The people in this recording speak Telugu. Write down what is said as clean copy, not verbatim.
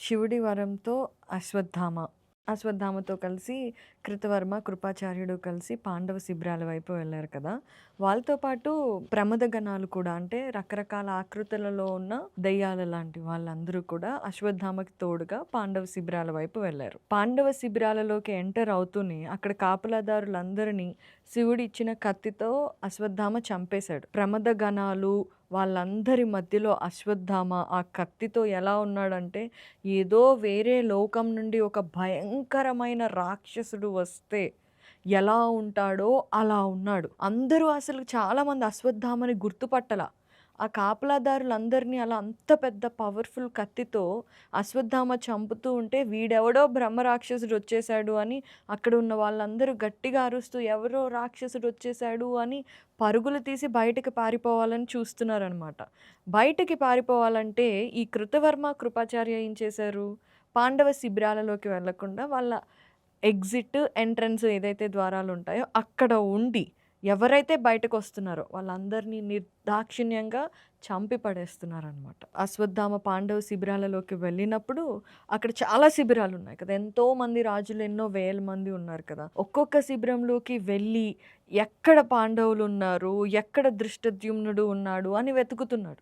శివుడి వరంతో అశ్వత్థామ. అశ్వత్థామతో కలిసి కృతవర్మ, కృపాచార్యుడు కలిసి పాండవ శిబిరాల వైపు వెళ్లారు కదా! వాళ్ళతో పాటు ప్రమదగణాలు కూడా అంటే రకరకాల ఆకృతులలో ఉన్న దెయ్యాల లాంటి వాళ్ళందరూ కూడా అశ్వత్థామకి తోడుగా పాండవ శిబిరాల వైపు వెళ్లారు. పాండవ శిబిరాలలోకి ఎంటర్ అవుతూనే అక్కడ కాపలాదారులందరినీ శివుడిచ్చిన కత్తితో అశ్వత్థామ చంపేశాడు. ప్రమదగణాలు వాళ్ళందరి మధ్యలో అశ్వత్థామ ఆ కత్తితో ఎలా ఉన్నాడంటే ఏదో వేరే లోకం నుండి ఒక భయంకరమైన రాక్షసుడు వస్తే ఎలా ఉంటాడో అలా ఉన్నాడు. అందరూ అసలు చాలామంది అశ్వత్థామని గుర్తుపట్టల. ఆ కాపలాదారులందరినీ అలా అంత పెద్ద పవర్‌ఫుల్ కత్తితో అశ్వత్థామ చంపుతూ ఉంటే వీడెవడో బ్రహ్మ రాక్షసుడొచ్చేసాడు అని అక్కడ ఉన్న వాళ్ళందరూ గట్టిగా అరుస్తూ ఎవరో రాక్షసుడొచ్చేసాడు అని పరుగులు తీసి బయటకి పారిపోవాలని చూస్తున్నారనమాట. బయటకి పారిపోవాలంటే ఈ కృతవర్మ, కృపాచార్య ఏం చేశారు? పాండవ శిబిరాలలోకి వెళ్ళకుండా వాళ్ళ ఎగ్జిట్, ఎంట్రన్స్ ఏదైతే ద్వారాలుంటాయో అక్కడ ఉండి ఎవరైతే బయటకొస్తున్నారో వాళ్ళందరినీ నిర్దాక్షిణ్యంగా చంపి పడేస్తున్నారనమాట. అశ్వత్థామ పాండవ శిబిరాలలోకి వెళ్ళినప్పుడు అక్కడ చాలా శిబిరాలున్నాయి కదా! ఎంతోమంది రాజులు ఎన్నో వేల మంది ఉన్నారు కదా! ఒక్కొక్క శిబిరంలోకి వెళ్ళి ఎక్కడ పాండవులున్నారు, ఎక్కడ ధృష్టద్యుమ్నుడు ఉన్నాడు అని వెతుకుతున్నాడు.